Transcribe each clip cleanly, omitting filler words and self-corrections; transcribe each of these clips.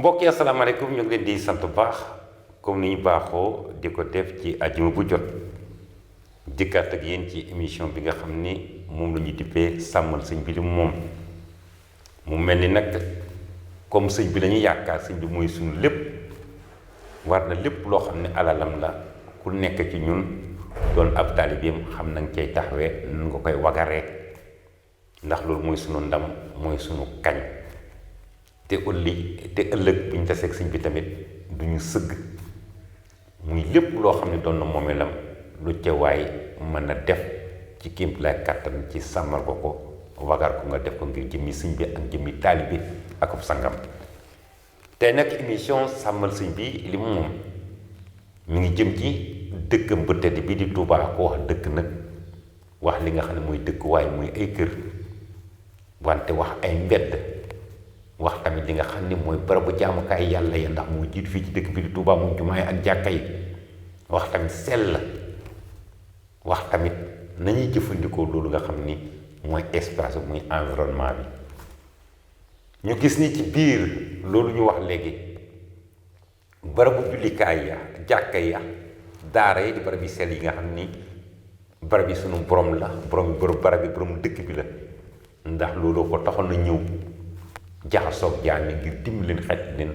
mbokk yi asalaamaaleykum ñu ngi leen di sant bu baax comme ni ñu baaxoo di ko def ci àjjuma bu jot dikkaat ak yéen ci émission bi nga xam ni moom la ñu dippee sàmmal sëñ bi li moom mu mel ni nag comme sëñ bi la ñuy yaakaar sëñ bi mooy suñu lépp war na lépp loo xam ne alalam la ku nekk ci ñun doon ab taalibeem xam na nga cay taxawee nun nga koy wagaree ndax loolu mooy sunu ndam mooy sunu kañ te ëllëg bu ñu taseeg sëñ bi tamit du ñu sëgg muy lépp loo xam ne doon na moomeelam lu ca waay mën a def ci kéem lay kàttan ci sàmmal ko wagar ko nga def ko ngir jëmmi sëñ bi ak jëmmi taalibe ak ab sangam tey nag émission sàmmal sëñ bi li mu moom mi ngi jëm ci dëkkam bu tedd bi di Tuubaa ko wax dëkk nag wax li nga xam ne mooy dëkk waaye muy ay kër wante wax ay mbedd wax tamit li nga xam ni mooy barabu jaamukaay yàlla ya ndax moo jiitu fii ci dëkk bi di Tuubaa moom jumaay ak jàkka yi wax tamit sell wax tamit nañuy jëfandikoo loolu nga xam ni mooy espace muy environnement bi ñu gis ni ci biir loolu ñu wax léegi barabu jullikaay ya jàkka ya daara yi di barab yi sell yi nga xam ni barab yi sunu borom la barab yi borom dëkk bi la ndax loolu ko taxoon na ñëw jaxasoog jaam yi ngir dimbali leen xaj leen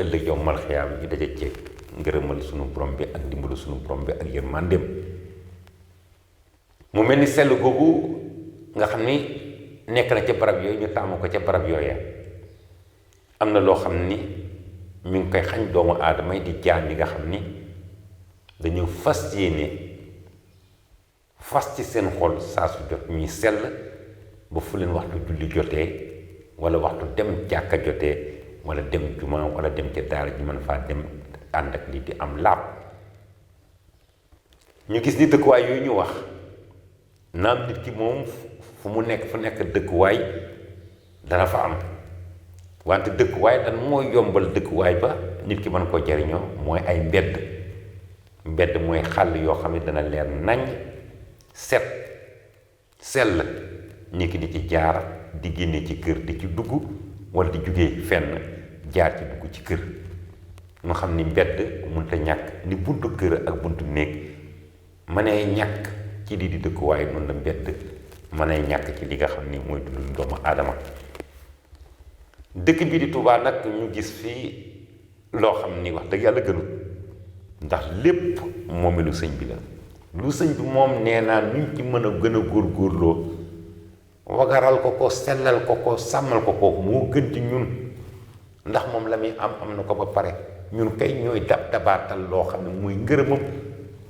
ëllëg yow mal xiyaam yi daje ceeg ngërëmal sunu borom bi ak dimbalu sunu borom bi ak yërmandeem mu mel ni sell googu nga xam ni nekk na ca barab yooyu ñu taamu ko ca barab yooya am na loo xam ni mi ngi koy xañ doomu aadama yi di jaam yi nga xam ni dañu fas yéene fas ci seen xol saa su jot ñuy sell ba fu leen waxtu julli jotee wala waxtu dem jàkka jotee wala dem juma wala dem ca daara ji mën faa dem ànd ak lii di am laab ñu gis ni dëkkuwaay yooyu ñu wax naam nit ki moom fu nekk dëkkuwaay dana fa am wante dëkkuwaay dan mooy yombal dëkkuwaay ba nit ki mën koo jariñoo mooy ay mbedd mooy xàll yoo xam ne dana leer nañ set sell nit ki di ci jaar di génne ci kër di ci dugg wala di jugee fenn jaar ci dugg ci kër ñu xam ni mbedd mënta ñàkk ni buntu kër ak buntu néeg mënee ñàkk ci lii di dëkkuwaay noonu la mbedd mënee ñàkk ci li nga xam ni mooy dundu doomu aadama dëkk bii di Tuubaa nag ñu gis fii loo xam ni wax dëgg yàlla gënul ndax lépp moomeelu sëñ bi la lu sëñ bi moom nee naa nuñ ci mën a gën a góorgóorloo wagaral ko sellal ko sàmmal ko moo gën ci ñun ndax moom la muy am na ko ba pare ñun kay ñooy dabaatal loo xam ne mooy ngërëmam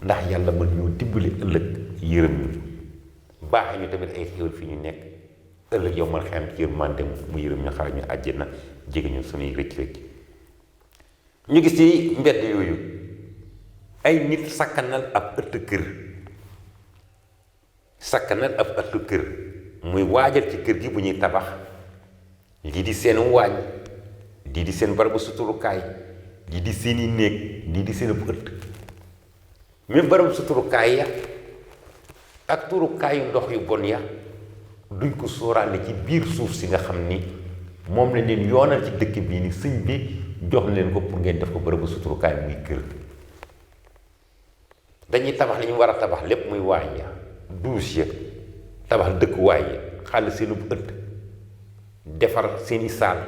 ndax yàlla mën ñoo dimbali ëllëg yërëm ñu baaxe ñu tamit ay xéwal fi ñu nekk ëllëg yow man xam ci yërmande mu yërëm ñu xare ñu àjjana jege ñu suñuy rëcc ñu gis ci mbedd yooyu ay nit sakkanal ab ëtt kër muy waajal ci kër gi bu ñuy tabax lii di seen waañ lii di seen barabu suturukaay lii di seeni néeg lii di seen ëtt même barabu suturukaay ya ak turukaayu ndox yu bon ya duñ ko sóoraale ci biir suuf si nga xam ni moom lañ leen yoonal ci dëkk bii ni sëñ bi jox leen ko pour ngeen def ko barabu suturukaay muy kër dañuy tabax li ñu war a tabax lépp muy waañ ya douche ya tabax dëkkuwaay yi xàll seenu ëtt defar seeni saal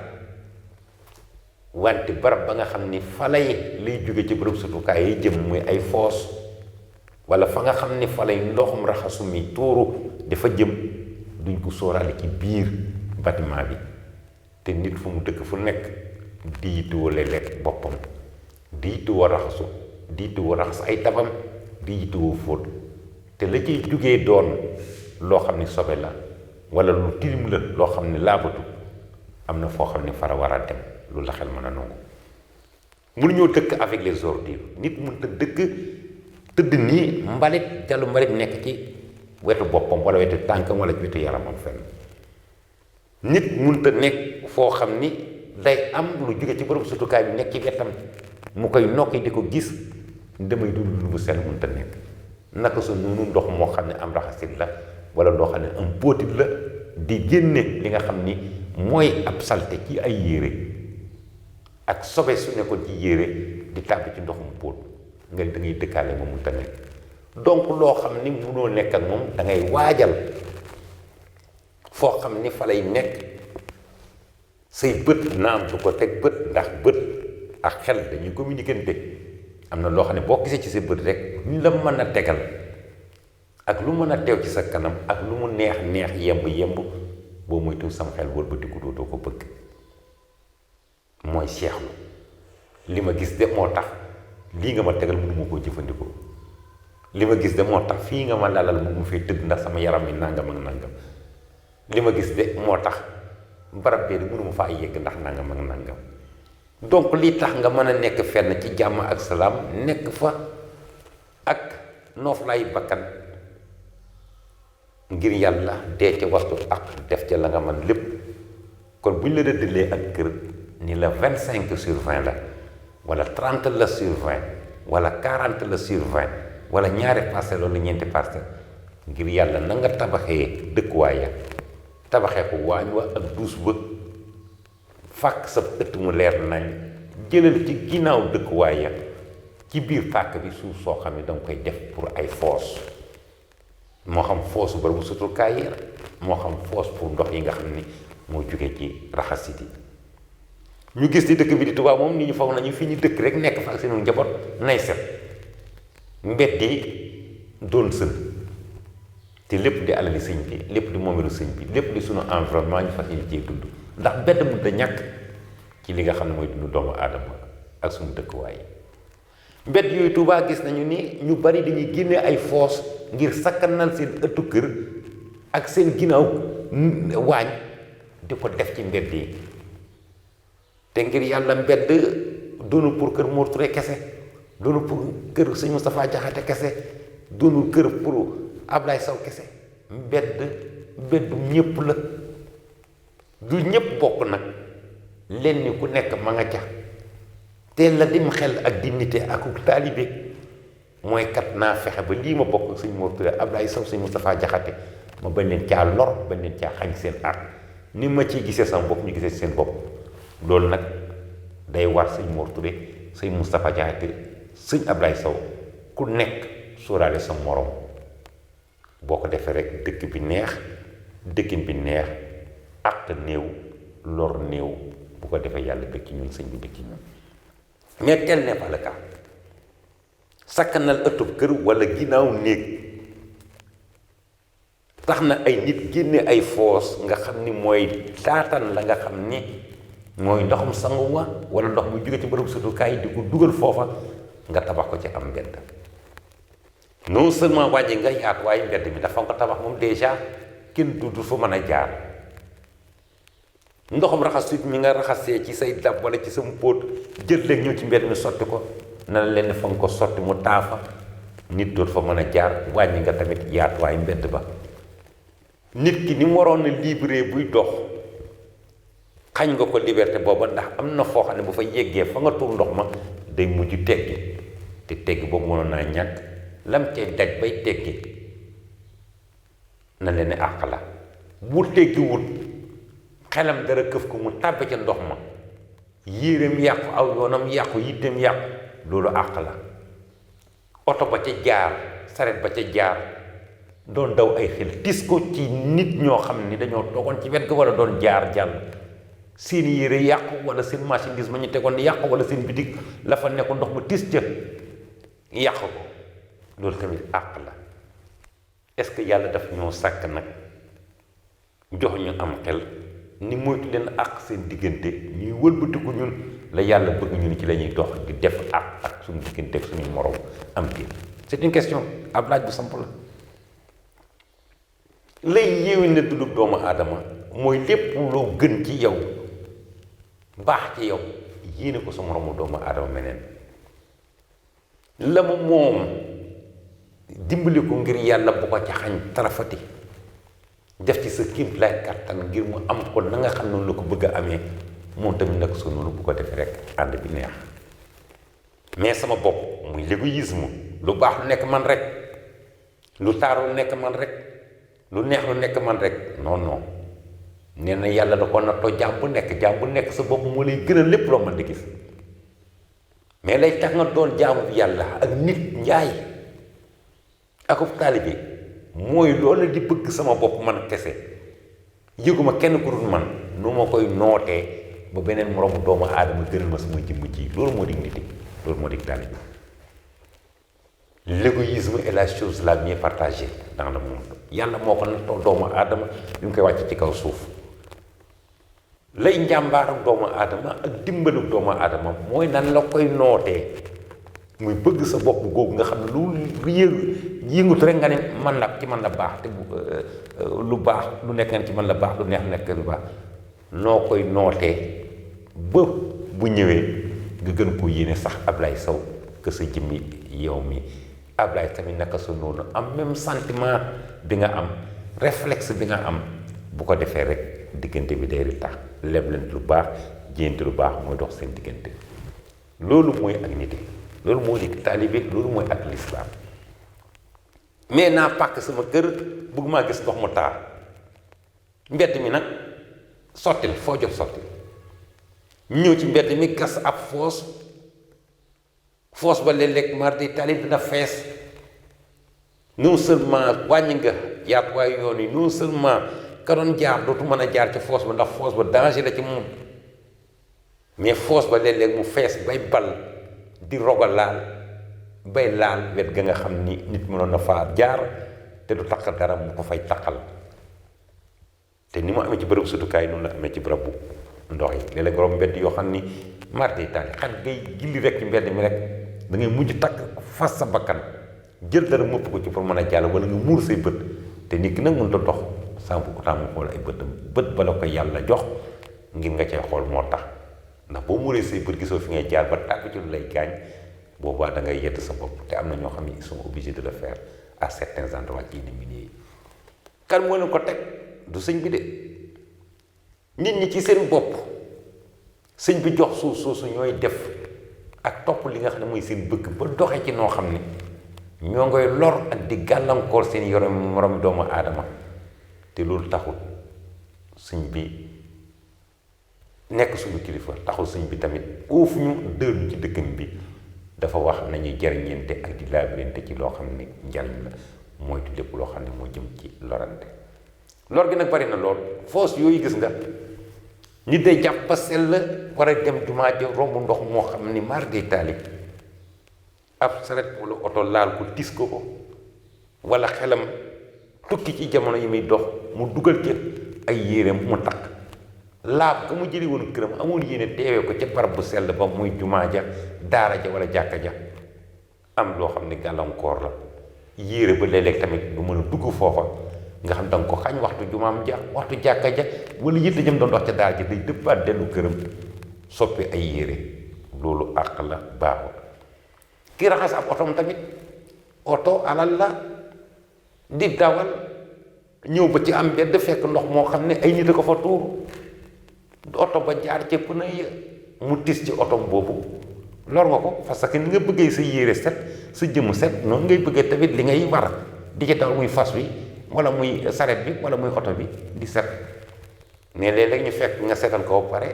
wante barab ba nga xam ni fa lay jóge ci bërëb sutukaay yi jëm muy ay foos wala fa nga xam ni fa lay ndoxum raxasu mi tuuru dafa jëm duñ ko sóoraale ci biir bâtiment bi te nit fu mu dëkk fu nekk di yittewoo lekk boppam di yittewoo raxasu di yittewoo raxas ay tabam di yittewoo fóot te la ciy jógee doon loo xam ni sobe la wala lu tilim la loo xam ne laabatu am na foo xam ne fara war a dem loolu la xel mën a nangu mënuñoo dëkk avec les ordures nit mënta dëkk tëdd nii mbalit jallu mbalit nekk ci wetu boppam wala wetu tànkam wala wetu yaramam fenn nit mënta nekk foo xam ni day am lu jóge ci bërëb sutukaay bi nekk ci wetam mu koy nokki di ko gis damay dund lu bu sell mënta nekk naka su noonu ndox moo xam ne am raxasit la wala loo xam ne am póotit la di génne li nga xam ni mooy ab salte ci ay yére ak sobe su nekkoon ci yére di tàbbi ci ndoxum póot nga da ngay dëkkaale moom mu tamit donc loo xam ni munoo nekk ak moom da ngay waajal foo xam ni fa lay nekk say bët naam du ko teg bët ndax bët ak xel dañuy communiquer am na loo xam ne boo gisee ci sa bët rek lu la mën a tegal ak lu mën a teew ci sa kanam ak lu mu neex neex yemb boo moytu sam xel wëlbatiku dootoo ko bëgg mooy seexlu li ma gis de moo tax lii nga ma tegal mënu ma koo jëfandikoo li ma gis de moo tax fii nga ma lalal mu mu fay tëdd ndax sama yaram mi nangam ak nangam li ma gis de moo tax barab bee de mënu ma faa yegg ndax nangam ak nangam donc lii tax nga mën a nekk fenn ci jàmm ak salaam nekk fa ak nooflaayu bakkan ngir yàlla dee ca waxtu ak def ca la nga mën lépp kon bu ñu la rëddalee ak kër ni la 25/20 la wala 30/20 wala 40/20 wala ñaari parcelle wala ñeenti parcelle ngir yàlla na nga tabaxee dëkkuwaay ya tabaxee ko waañ wa ak duus ba fàkk sa ëtt mu leer nañ jëlal ci ginnaaw dëkkuwaay ya ci biir fàkk bi suuf soo xam ne danga koy def pour ay foos moo xam foosu bari bu suturkaay yi moo xam foos pour ndox yi nga xam ni moo jóge ci raxasit yi ñu gis di dëkk bi di Tuubaa moom nit ñu foog nañu fi ñu dëkk rek nekk fa ak seen njaboot nay set mbedd yi doon sën te lépp di alali sëñ bi lépp di moomeelu sëñ bi lépp di sunu environnement ñu fas yéene cee dund ndax mbedd mu da ñàkk ci li nga xam ne mooy dund doomu aadama ak suñu dëkkuwaay mbedd yooyu Tuubaa gis nañu ni ñu bari dañuy génne ay foos ngir sakkanal seen ëttu kër ak seen ginnaaw waañ di ko def ci mbedd yi te ngir yàlla mbedd doonu pour kër Mor Touré kese doonu pour kër sëñ Moustapha Diakhaté kese doonu kër pour Ablaye Sow kese mbeddu ñépp la du ñépp bokk nag leen ni ku nekk ma nga ca te la dim xel ak dignité ak taalibe mooy kat naa fexe ba lii ma bokk sëñ Mor Touré Ablaye Sow sëñ Moustapha Diakhaté ma bañ leen caa lor bañ leen caa xañ seen aar ni ma ciy gisee sama bopp ñu gisee seen bopp loolu nag day war sëñ Mor Touré sëñ Moustapha Diakhaté sëñ Ablaye Sow ku nekk sóoraale sa morom boo ko defee rek dëkk bi neex dëkkin bi neex ak néew lor néew bu ko defee yàlla bëgg ci ñun sëñ bi bëgg ci ñun mais tel n'est pas le cas sakkanal ëttub kër wala ginnaaw néeg tax na ay nit génne ay foos nga xam ni mooy taatan la nga xam ni mooy ndoxum sangu wa wala ndox mu jóge ci bërëb sutukaay di ko dugal foofa nga tabax ko ci am mbedd non seulement wàññi nga yaat waaye mbedd mi dafa nga ko tabax moom déjà kenn du fa mën a jaar ndoxum raxas mi nga raxasee ci say dab wala ci sa póot jël léegi ñëw ci mbedd mi sotti ko na la leen fa nga ko sotti mu taafa nit doot fa mën a jaar wàññi nga tamit yaat waaye mbedd ba nit ki ni mu waroon na libre buy dox xañ nga ko liberté booba ndax am na foo xam ne bu fa yeggee fa nga tuur ndox ma day mujj teggi te teggi boobu mënoon naa ñàkk lam cay daj bay teggi na leen ne àq la bu teggi wut xelam dara këf ko mu tàbbi ca ndox ma yéreem yàqu aw yoonam yàqu yitteem yàqu loolu àq la oto ba ca jaar saret ba ca jaar doon daw ay xel tis ko ci nit ñoo xam ni dañoo toogoon ci wet ga wala doon jaar jàll seen yére yàqu wala seen marchandise ma ñu tegoon yàqu wala seen bitig la fa nekkoon ndox ma tis ca yàq ko loolu tamit àq la est-ce que yàlla daf ñoo sàkk nag jox ñu am xel ni moytu leen àq seen diggante ñuy wëlbatiku ñun la yàlla bëgg ñu ni ci la ñuy dox di def àq ak suñu diggante ak suñu moroom am biir c'est une question ab laaj bu samp la lay yéewi na dundub doomu aadama mooy lépp loo gën ci yow baax ci yow yéene ko sa moroomu doomu aadama meneen la mu moom dimbali ko ngir yàlla bu ko ca xañ tarafati def ci sa kéem lay kàttan ngir mu am ko na nga xam noonu la ko bëgg a amee moom tamit nag su noonu bu ko defee rek ànd bi neex mais sama bopp muy l'égoïsme lu baax lu nekk man rek lu taaru lu nekk man rek lu neex lu nekk man rek non non nee na yàlla da ko nattoo jaam bu nekk sa bopp moo lay gënal lépp loo mën di gis mais lay tax nga doon jaamu bi yàlla ak nit njaay akub taalibe mooy loolu di bëgg sama bopp man kese yëguma kenn ku dul man nu ma koy nootee ba beneen moroomu doomu aadama gënal ma sama jëmm ji loolu moo di nit loolu moo di taalibe l'égoïsme est la chose la mieux partagée dans le monde yàlla moo ko nattoo doomu aadama bi mu koy wàcc ci kaw suuf lay njàmbaaram doomu aadama ak dimbalu doomu aadama mooy nan la koy nootee muy bëgg sa bopp googu nga xam ne lu yëngutu rek nga ne man la ci man la baax te lu baax lu nekk nga ci man la baax lu neex nekk lu baax noo koy nootee ba bu ñëwee nga gën koo yéene sax Ablaye Sow que sa jëmmi yow mi Ablaye tamit naka sa noonu am même sentiment bi nga am réflexe bi nga am bu ko defee rek diggante bi day tax leblent lu baax jéente lu baax mooy dox seen diggante loolu mooy ak nite loolu mooy di taalibe loolu mooy ak lislaam mais naa pàkk sama kër bëgg maa gis ndox mu taa mbedd mi nag sottil foo jot sottil ñëw ci mbedd mi gas ab foos ba léeg-léeg mar di tali dina fees non seulement wàññi nga yaatuwaayu yoon yi non seulement ka doon jaar dootu mën a jaar ci foos ba ndax foos ba danger la ci moom mais foos ba léeg-léeg mu fees bay bal di roga laal bay laal wet ga nga xam ni nit mënoon na faa jaar te du taqal dara mu ko fay taqal te ni mu amee ci bërëb sutukaay noonu la amee ci bërëb bu ndox yi léeg-léeg borom mbedd yoo xam ni mar di tali xel ngay gilli rek ci mbedd mi rek da ngay mujj takk fas sa bakkan jël dara mëpp ko ci pour mën a jàll wala nga muur say bët te nit ki nag mënut a dox sans pour autant mu xool ay bët ba la ko yàlla jox ngir nga cay xool moo tax ndax boo muuree say bët gisoo fi ngay jaar ba tàkk ci lu lay gaañ boobaa da ngay yedd sa bopp te am na ñoo xam ne ils sont obligés de le faire à certains endroits ci yenn milieux yi kan moo leen ko teg du sëñ bi de nit ñi ci seen bopp sëñ bi jox suuf soosu ñooy def ak topp li nga xam ne mooy seen bëgg ba doxee ci noo xam ne ñoo ngay lor ak di gàllankoor seen moroom doomu aadama te loolu taxul sëñ bi nekk suñu kilifa taxul sëñ bi tamit uuf ñu dëllu ci dëkkam bi dafa wax nañuy jariñente ak di laabilente ci loo xam ne njariñ la moytu lépp loo xam ne moo jëm ci lorante lor gi nag bari na lool foos yooyu gis nga nit day jàpp ba sell war a dem jumaa ja romb ndox moo xam ni mar day taali ab saret wala oto laal ko tis ko wala xelam tukki ci jamono yi muy dox mu dugal ca ay yéreem mu takk laab ga mu jëli woon këram amoon yéene teewee ko ca barab bu sell ba muy jumaa ja daara ja wala jàkka ja am loo xam ne gàllankoor la yére ba léeg-léeg tamit du mën a dugg foofa nga xam danga ko xañ waxtu jumaam ja waxtu jàkka ja wala yitte jëm doon dox ca daara ja day dëppaat dellu këram soppi ay yére loolu àq la baaxul ki raxas ab otom tamit oto alal la di dawal ñëw ba ci am mbedd fekk ndox moo xam ne ay nit a ko fa tuuru oto ba jaar ci pneu ya mu tis ci otom boobu lor nga ko parce que ni nga bëggee sa yére set sa jëmm set noonu ngay bëggee tamit li ngay war di ci dawal muy fas wi wala muy saret bi wala muy oto bi di set mais léeg-léeg ñu fekk nga setal ko ba pare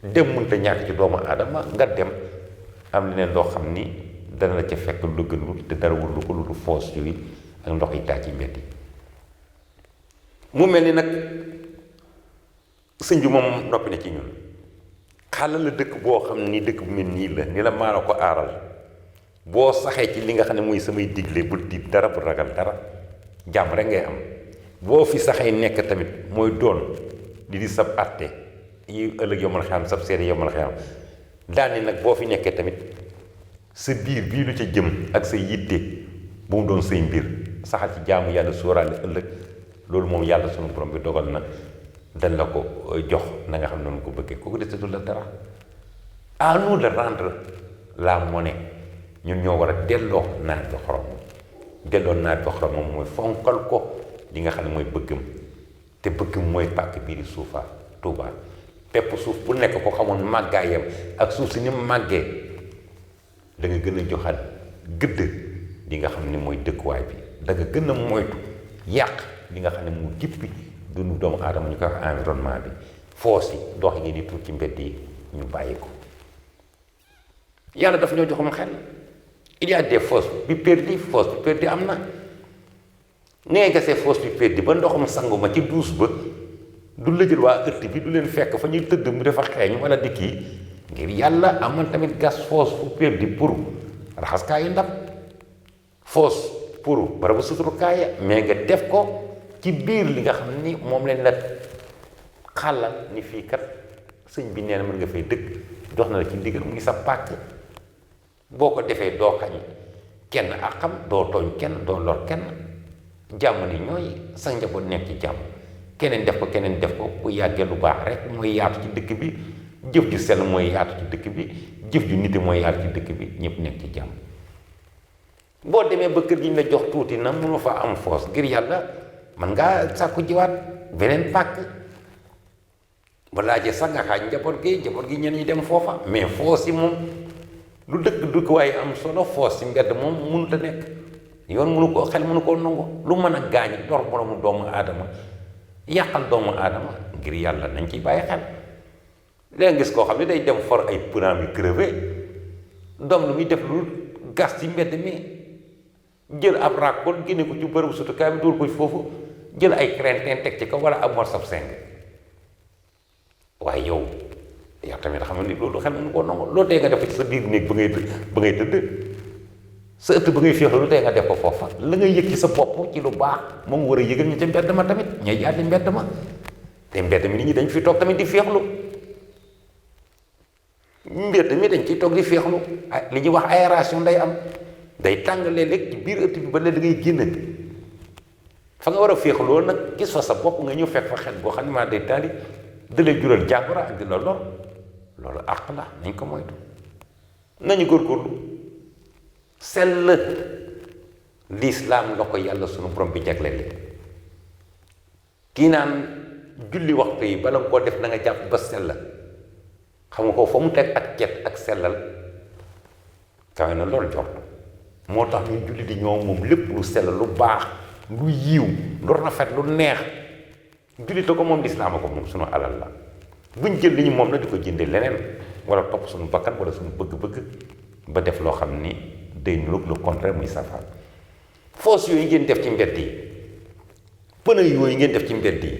dem mënta ñàkk ci doomu aadama nga dem am leneen loo xam ni dana la ca fekk lu gënul te dara wurlu ko lu du foos yooyu ak ndox yi taa ci mbedd yi mu mel ni nag sëñ bi moom noppi na ci ñun xaalal la dëkk boo xam ni dëkk bu mel nii la ni la maa la ko aaral boo saxee ci li nga xam ne mooy samay digle bul tiit dara bu ragal dara jàmm rek ngay am boo fi saxee nekk tamit mooy doon di sab àtte yi ëllëg yomal xam sab seede yomal xam daani nag boo fi nekkee tamit sa biir bii lu ca jëm ak sa yitte bu mu doon say mbir saxal ci jaamu yàlla sóoraale ëllëg loolu moom yàlla sunu borom bi dogal na dañ la ko jox na nga xam ne mu ko bëggee kooku desetul la dara à nous de rendre la monnaie ñun ñoo war a delloo nawet bi xorom delloo nawet bi xorom moom mooy fonkal ko li nga xam ne mooy bëggam te bëggam mooy pàkk biiri suufa Tuuba pepp suuf bu nekk ko xamoon màggaayam ak suuf si ni màggee da nga gën a joxaat gëdd li nga xam ne mooy dëkkuwaay bi da nga gën a moytu yàq li nga xam ne mu jippi dundu doomu aadama ñu koy wax environnement bi foos yi ndox yi ngeen di tuur ci mbedd yi ñu bàyyi ko. yàlla daf ñoo joxum xel il y a des fosses bi perdu fosse bi perdu am na nee gasee fosse bi perdu ba ndoxum sangu ma ci douche ba du lëjël waa ëtt bi du leen fekk fa ñuy tëdd mu dafa xeeñ wala di kii ngir yàlla amoon tamit gas fosse bu perdu pour raxaskaayu ndab fosse pour barabu suturukaaya mais nga def ko ci biir li nga xam ni moom leen la xàllal ni fii kat sëñ bi nee na mën nga fay dëkk jox na la ci ndigal mu ngi sa pàkk boo ko defee doo xañ kenn ak xam doo tooñ kenn doo lor kenn jàmm ni ñooy sa njaboot nekk ci jàmm keneen def ko bu yàggee lu baax rek mooy yaatu ci dëkk bi jëf ju sell mooy yaatu ci dëkk bi jëf ju nite mooy yaatu ci dëkk bi ñëpp nekk ci jàmm. boo demee ba kër gi ñu la jox tuuti na mënu fa am foos ngir yàlla man ngaa sàkku jiwaat beneen pàkk ba laajee sax nga xaaj njaboot gi ñenn ñi dem foofa mais foos yi moom lu dëkk waaye am solo foos si mbedd moom mënut a nekk yoon mënu ko xel mënu koo nangu lu mën a gaañ dor moromu doomu aadama yàqal doomu aadama ngir yàlla nañ ciy bàyyi xel. léegi gis koo xam ne day dem for ay pneu yu crevé doom lu muy def lu gas ci mbedd mi jël ab ràkkool génne ko ci bërëbu sutukaay bi dóor ko foofu jël ay craintin teg ci kaw wala ab morceau seng waaye yow tamit xam nga ni loolu xel mënu koo nangu loolu tey nga def ko ci sa biir néeg ba ngay tëdd sa ëtt ba ngay féexlu lu tey nga def ko foofa la ngay yëg ci sa bopp ci lu baax moom war a yëgal ñu ca mbedd ma tamit ñay jaar ci mbedd ma te mbedd mi nit ñi dañ fi toog tamit di féexlu mbedd mi dañ ciy toog di féexlu li ñuy wax aération day am day tàng léeg-léeg ci biir ëtt bi ba léegi da ngay génn fa nga war a féexloo nag gis fa sa bopp nga ñëw fekk fa xel boo xam ne maa day taali da lay jural jàngoro ak di la lor loolu àq la nañ ko moytu nañu góorgóorlu sell lislaam la ko yàlla sunu borom bi jagleel kii naan julli waxtu yi bala nga koo def na nga jàpp ba sell xam nga ko fa mu teg ak cet ak sellal kawe na loolu jot moo tax ñun julli di ñoom moom lépp lu sell lu baax lu yiiw lu rafet lu neex jullite ko moom lislaam a ko moom sunu alal la buñ jël li ñu moom na di ko jënde leneen wala topp suñu bakkan wala suñu bëgg-bëgg ba def loo xam ni day nuroog le contraire muy safaan foos yooyu ngeen def ci mbedd yi pneu yooyu ngeen def ci mbedd yi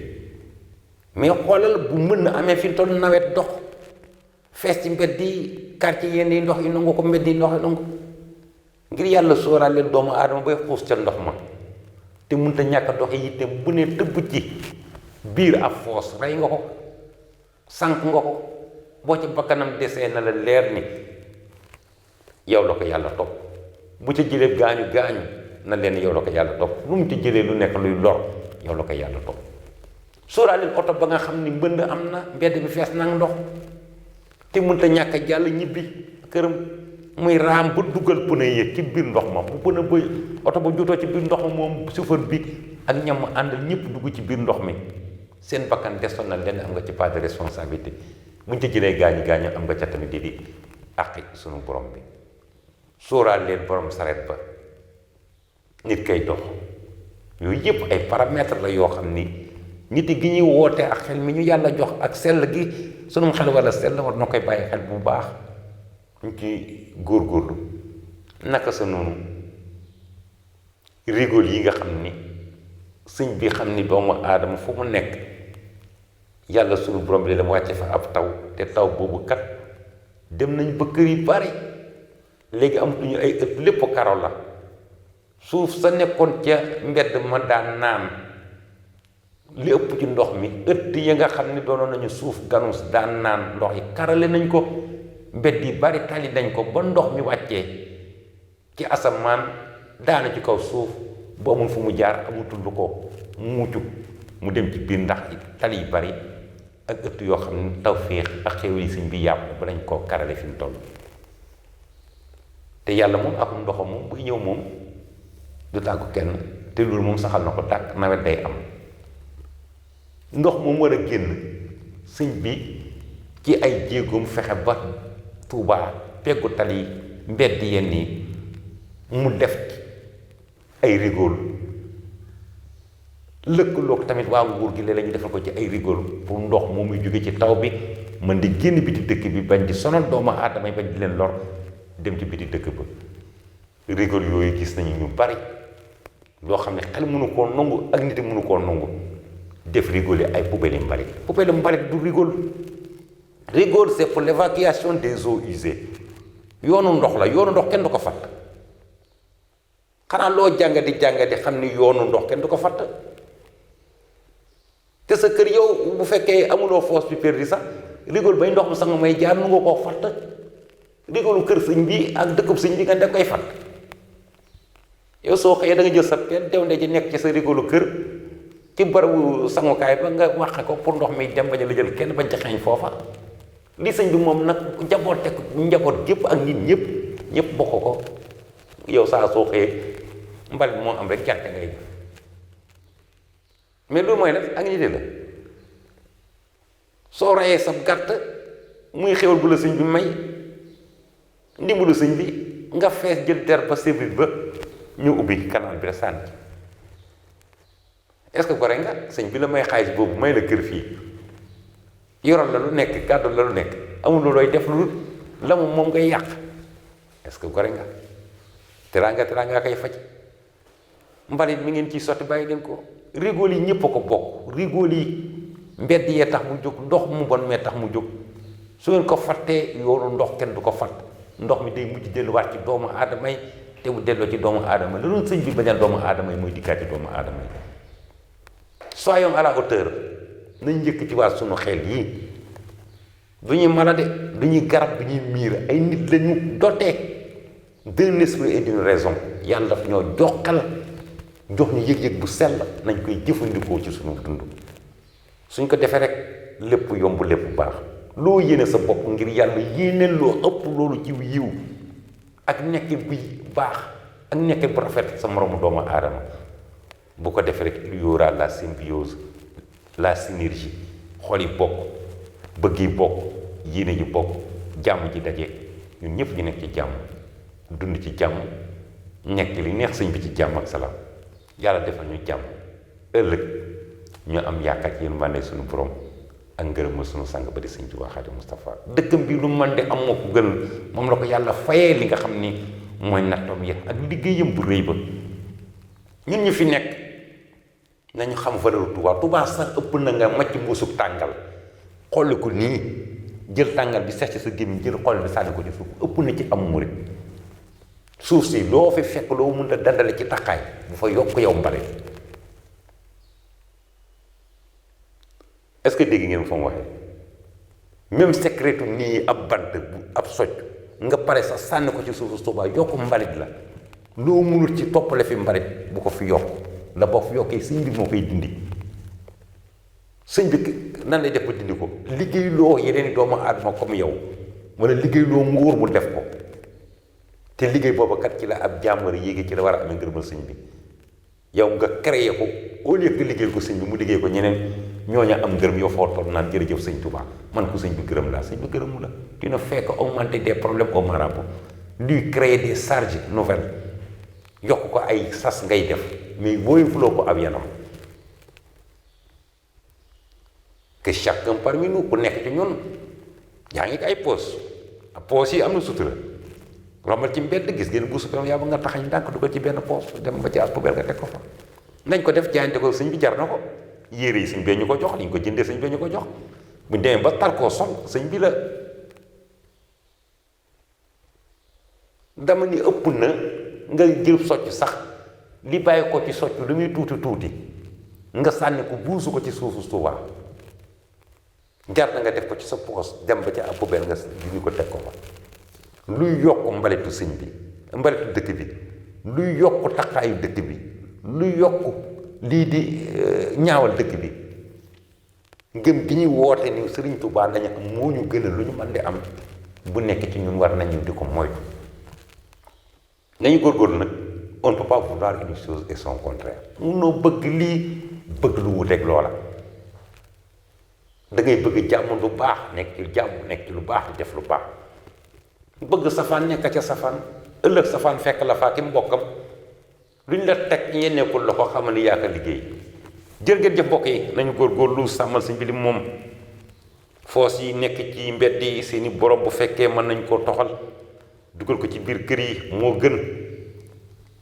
mais xoolal bu mën na amee fi toll nawet dox fees ci mbedd yi quartier yenn yi ndox yi nangu ko mbedd yi ndox yi nangu ngir yàlla sóoraale doomu aadama bay xuus ca ndox ma te mënut a ñàkk dox yi te bu ne tëbb ci biir ab foos rey nga ko sànq nga ko boo ci bakkanam desee na la leer ni yow la ko yàlla topp bu ca jëlee gaañu na leen yow la ko yàlla topp lu mu ci jëlee lu nekk luy lor yow la ko yàlla topp sóoraaleel oto ba nga xam ni mbënd am na mbedd bi fees nag ndox te mënut a ñàkk a jàll ñibbi këram muy raam ba dugal pneu yi ci biir ndox ma bu pneu ba oto ba jutoo ci biir ndox ma moom chauffeur bi ak ñam àndal ñëpp dugg ci biir ndox mi seen bakkan desoon na leen am nga ci pas de responsabilité buñ ci jëlee gaañu am nga ca tamit di àqi sunu borom bi sóoraal leen borom saret ba nit kay dox yooyu yëpp ay paramètres la yoo xam ni nit gi ñuy woote ak xel mi ñu yàlla jox ak sell gi sunum xel wala sell war na koy bàyyi xel bu baax ñu ci góorgóorlu naka sa noonu rigole yi nga xam ni sëñ bi xam ni doomu aadama fu mu nekk yàlla sunu borom bi la mu wàcce fa ab taw te taw boobu kat dem nañ ba kër yi bari léegi amatuñu ay ëtt lépp karo la suuf sa nekkoon ca mbedd ma daan naan li ëpp ci ndox mi ëtt yi nga xam ni doonoon nañu suuf ganus daan naan ndox yi karale nañ ko mbedd yi bari tali nañ ko ba ndox mi wàccee ci asamaan daana ci kaw suuf bu amul fu mu jaar amutul lu ko muucu mu dem ci biir ndax tali yi bari ak ëtt yoo xam ne tawféex ak xéwal yi sëñ bi yàpp ba dañ koo karale fi mu toll te yàlla moom akum ndoxam moom buy ñëw moom du tàggu kenn te loolu moom saxal na ko tàkk nawet day am ndox moom war a génn sëñ bi ci ay jéegoom fexe ba Tuubaa peggu tali mbedd yenn yi mu def ay rigole lëkkaloog tamit waa nguur gi léeg-léeg ñu defal ko ci ay rigole pour ndox moom muy jóge ci taw bi mën di génn biti dëkk bi bañ di sonal doomu aadama yi bañ di leen lor dem ci biti dëkk ba rigole yooyu gis nañu ñu bari loo xam ne xel mënu koo nangu ak nit mënu koo nangu def rigole ay poubelle mbalit du rigole. Rigole c'est pour l'évacuation des eaux usées yoonu ndox la yoonu ndox kenn du ko fatt xanaa loo jàngadi xam ni yoonu ndox kenn du ko fatt te sa kër yow bu fekkee amuloo fosse bi perdu sax rigole bay ndox mu sax nga may jaar nu nga koo fatt rigolu kër sëñ bi ak dëkkub sëñ bi nga def koy fatt yow soo xëyee da nga jël sa peel dew nde ji nekk ci sa rigolu kër ci barabu sangukaay ba nga wax ko pour ndox mi dem bañ a la jël kenn bañ ca xeeñ foofa li sëñ bi moom nag njaboot gépp ak nit ñëpp bokk ko yow saa soo xëyee mbalit moo am rek gerte ngay def mais loolu mooy nag ak nit la soo rayee sa gàtt muy xewal bu la sëñ bi may ndimbalu sëñ bi nga fees jël der ba sébrit ba ñu ubbi canal bi la sànni est-ce que gore nga sëñ bi la may xaalis boobu may la kër fii yoral la lu nekk gàddu la lu nekk amul lu looy def lu la moom ngay yàq est-ce que gore nga teraanga koy faj mbalit mi ngeen ciy sotti bàyyi leen ko rigole yi ñëpp a ko bokk rigole yi mbedd yee tax mu jóg ndox mu bon mee tax mu jóg su ngeen ko fattee yoonu ndox kenn du ko fatt ndox mi day mujj delluwaat ci doomu aadama yi te mu delloo ci doomu aadama yi la doon sëñ bi bañal doomu aadama yi mooy dikkaat ci doomu aadama yi soyons à la hauteur nañ njëkk ci waa sunu xel yii du ñuy mala de du ñuy garab du ñuy miir ay nit lañu doté d'un esprit et d'une raison yàlla daf ñoo joxal jox ñu yëg-yëg bu sell nañ koy jëfandikoo ci sunu dund suñ ko defee rek lépp yomb lépp baax loo yéene sa bopp ngir yàlla yéeneen loo ëpp loolu ci yiw ak nekk bu baax ak nekk bu rafet sa moroomu doomu aadama bu ko defee rek il y aura la symbiose la synergie xol yi bokk bëgg yi bokk yéene yi bokk jàmm ji daje ñun ñëpp ñu nekk ci jàmm dund ci jàmm nekk li neex sëñ bi ci jàmm ak salaam yàlla defal ñu jàmm ëllëg ñu am yaakaar ci yéen màndee suñu borom ak ngërëma suñu sang ba di sëñ Tuubaa Xaadimu Mustafaa dëkkam bi lu man de am moo ko gën moom la ko yàlla fayee li nga xam ni mooy nattoom ya ak liggéeyam bu rëy ba ñun ñu fi nekk nañu xam valeur Touba sax ëpp na nga macc mbuusub tàngal xolli ko nii jël tàngal bi sex ci sa gémmiñ jël xol bi sànni ko ci suuf ëpp na ci am murit suuf si loo fi fekk loo mën a dandale ci taxaay bu fa yokk yow mbare est-ce que dégg ngeen fa mu waxee même secretu nii ab bant bu ab socc nga pare sax sànni ko ci suufu Touba yokk mbalit la loo mënul ci toppale fi mbalit bu ko fi yokk la boo fi yokkee sëñ bi moo koy dindi sëñ bi nan lay def ba dindi ko liggéey loo yeneen doomu aadama comme yow wala liggéey loo nguur mu def ko te liggéey booba kat ci la ab jàmbar yéegi ci la war a amee ngërëmal sëñ bi yow nga créé ko au lieu que liggéey ko sëñ bi mu liggéey ko ñeneen ñooña am ngërëm yow foo toll naan jërëjëf sëñ Touba man ko sëñ bi gërëm laa sëñ bi gërëmu la tu ne fais que augmenter des problèmes au marabout lui créer des charges nouvelles yokk ko ay sas ngay def mais booy fuloo ko ab yanam que chacun parmi nous ku nekk ci ñun yaa ngi ay poos yi am na sutura rombal ci mbedd gis ngeen bu supam yaa ba nga taxañ ndànk dugal ci benn poos dem ba ci as poubelle nga teg ko fa nañ ko def jaayante ko sëñ bi jar na ko yére yi sëñ bee ñu ko jox liñ ko jëndee sëñ bee ñu ko jox buñ demee ba tar koo sol sëñ bi la dama ni ëpp na nga jël socc sax li bàyyi ko ci socc lu muy tuuti nga sànni ko buusu ko ci suufu Touba jar na nga def ko ci sa poos dem ba ca ab poubelle nga ñu ko teg ko fa luy yokk mbalitu sëñ bi mbalitu dëkk bi luy yokk taxaayu dëkk bi luy yokk lii di ñaawal dëkk bi ngëm gi ñuy woote ni Sëriñ Tuubaa lañu am moo ñu gënal lu ñu mën di am bu nekk ci ñun war nañu di ko moytu nañu góorgóorlu nag on ne peut pas vouloir une chose et son contraire munoo bëgg lii bëgg lu wuteeg loola da ngay bëgg jàmm lu baax nekk ci jàmm nekk ci lu baax di def lu baax bëgg safaan nekk ca safaan ëllëg safaan fekk la faa ki mbokkam luñ la teg ñenneekul la ko xamal ni yaa ko liggéey jërë ngeen jëf mbokk yi nañu góorgóorlu sàmmal sëñ bi li moom. foos yi nekk ci mbedd yi seeni borom bu fekkee mën nañ koo toxal dugal ko ci biir kër yi moo gën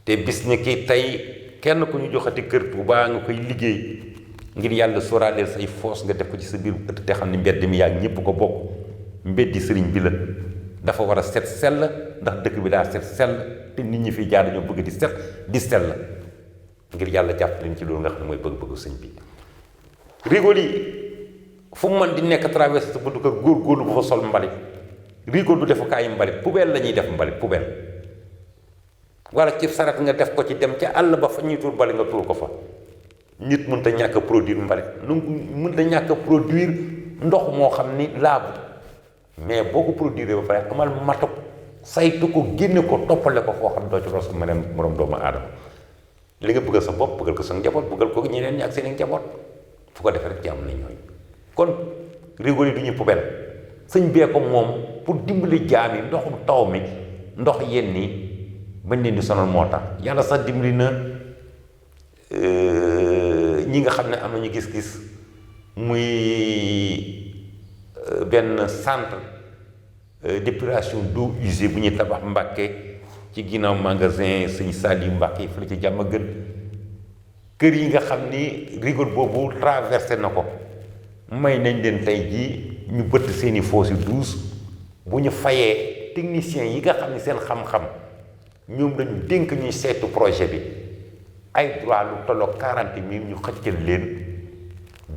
te bis ni ki tey kenn ku ñu joxati kër Tuubaa nga koy liggéey ngir yàlla sóoraaleel say foos nga def ko ci sa biir ëtt te xam ne mbedd mi yaa ñépp ko bokk mbeddi sëriñ bi la dafa war a set sell ndax dëkk bi daa set sell te nit ñi fiy jaar dañoo bëgg di set di sell ngir yàlla jàpp leen ci loolu nga xam ne mooy bëgg-bëggu sëñ bi rigol yi fu mu mën di nekk traversé sa buntu kër góor-góorlu bu fa sol mbalit rigol du defukaayu mbalit poubelle la ñuy def mbalit poubelle wala ci saret nga def ko ci dem ca àll ba fa ñuy tuur mbalit nga tuur ko fa nit mënut a ñàkk a produire mbalit nu mënut a ñàkk a produire ndox moo xam ni laabu mais boo ko produire ba pare amal matuk saytu ko génne ko toppale ko foo xam doo ci roos meneen moroom doomu aadama li nga bëggal sa bopp bëggal ko sa njaboot bëggal ko ñeneen ñi ak seen njaboot fu ko defee rek jàmm nañ ñooñu kon rigol yi du ñu poubelle sëñ bee ko moom pour dimbali jaam yi ndoxum taw mi ndox yenn yi bañ leen di sonal moo tax yàlla sax dimbali na ñi nga xam ne am nañu gis-gis muy benn centre d'épuration d'eau usée bu ñuy tabax Mbàkke ci ginnaaw magasin sëñ Saliou Mbàkke yi fële ci jàmm gën kër yi nga xam ni rigol boobu traversé na ko may nañ leen tey jii ñu bëtt seeni fosse yu douce bu ñu fayee techniciens yi nga xam ne seen xam-xam ñoom lañu dénk ñuy seetu projet bi ay droit lu tolloog 40 000 ñu xëccal leen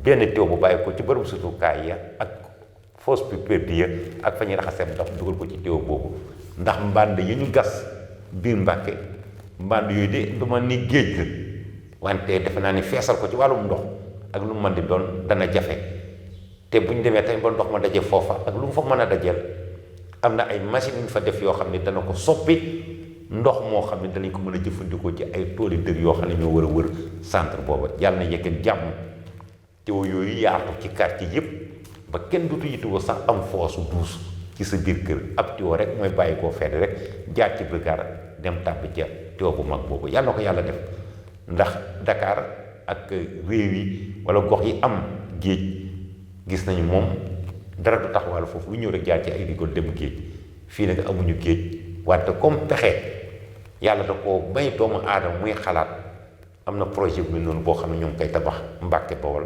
benn teew bu bàyyi ko ci bërëb sutukaay ya ak fosse perdue ya ak fa ñuy raxasee ndox dugal ko ci teew boobu ndax mbànd yi ñu gas biir Mbàkke mbànd yooyu de du ma ni géej la wante defe naa ni feesal ko ci wàllum ndox ak lu mu mën di doon dana jafe te bu ñu demee tamit ba ndox ma daje foofa ak lu mu fa mën a dajeel am na ay machine yu ñu fa def yoo xam ne dana ko soppi ndox moo xam ne danañ ko mën a jëfandikoo ci ay tooli dër yoo xam ne ñoo war a wër centre booba yàlla na yeggeen jàmm teew yooyu yaatu ci quartier yépp ba kenn dutu yitewoo sax am foosu duus ci sa biir kër ab teew rek mooy bàyyi koo fedd rek jaar ci brigade dem tàbbi ca teew bu mag boobu yàlla na ko yàlla def ndax Dakar ak réew yi wala gox yi am géej gis nañu moom dara du taxawal foofu lu ñëw rek jaar ci ay rigol dem géej fii nag amuñu géej wante comme pexe yàlla da ko may doomu aadama muy xalaat am na projet bu noonu boo xam ne ñoo ngi koy tabax Mbàkke Bawol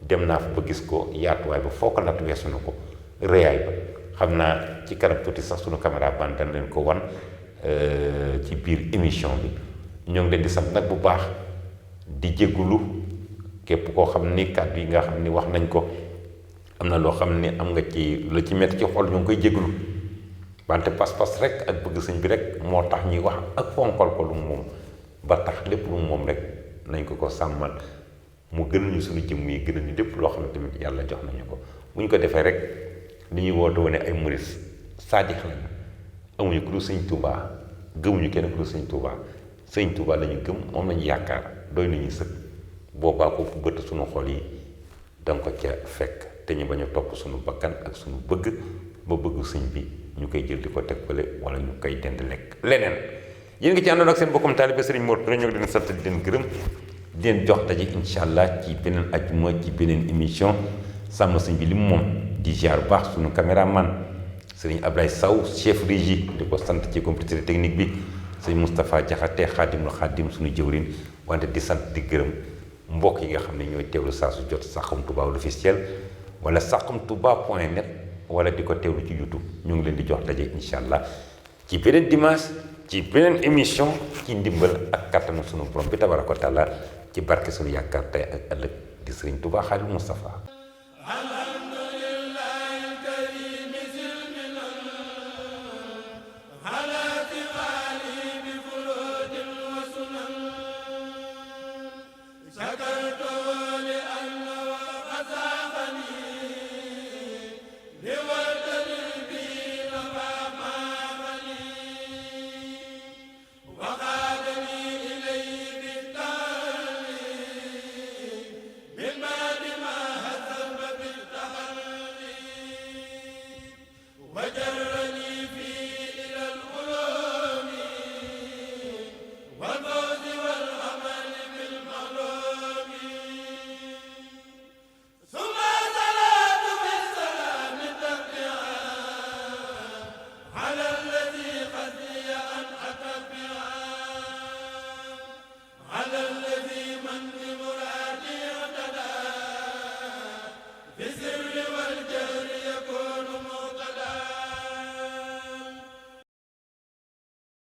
dem naa fa ba gis ko yaatuwaay ba foo ko natt weesu na ko rëyaay ba xam naa ci kanam tuuti sax sunu caméra ban dañ leen ko wan ci biir émission bi ñoo ngi leen di sant nag bu baax di jéggulu képp koo xam ni kàddu yi nga xam ni wax nañ ko am na loo xam ni am nga ci la ci metti ci xol ñu ngi koy jéggulu wante pas-pas rek ak bëgg sëñ bi rek moo tax ñuy wax ak fonkal ko lu moom ba tax lépp lu moom rek nañ ko sàmmal mu gën ñu suñu jëmm yi gën ñu lépp loo xam ne tamit yàlla jox nañu ko bu ñu ko defee rek li ñuy woote wane ay muris saadix lañu amuñu ku dul sëñ Touba gëmuñu kenn ku dul sëñ Touba sëñ Touba la ñu gëm moom la ñu yaakaar doy nañu sëkk boobaa ko fu bëtt suñu xol yi danga ko ca fekk te ñu bañ a topp suñu bakkan ak suñu bëgg ba bëggu sëñ bi ñu koy jël di ko teg fële wala ñu koy dend lekk leneen yéen ngi ci àndoon ak seen bokkum taalibe Serigne Mor Touré ñoo ngi leen sant di leen gërëm di leen jox daje incha allah ci beneen ajuma ci beneen émission sàmm sëñ bi li mu moom di ziar bu baax suñu caméraman Serigne Ablaye Sow chef régie di ko sant ci complicité technique bi Serigne Moustapha Diakhaté xaadimul xaadim suñu jëwrin wante di sant di gërëm mbokk yi nga xam ne ñooy teewlu saa su jot Saxum Touba officiel wala saxumtouba.net wala di ko teewlu ci YouTube ñu ngi leen di jox daje incha allah ci beneen dimanche ci beneen émission ci ndimbal ak kattanu sunu borom bi tabaraka wa taala ci barke sunu yaakaar tey ak ëllëg di Serigne Touba Xaadimu Mustafa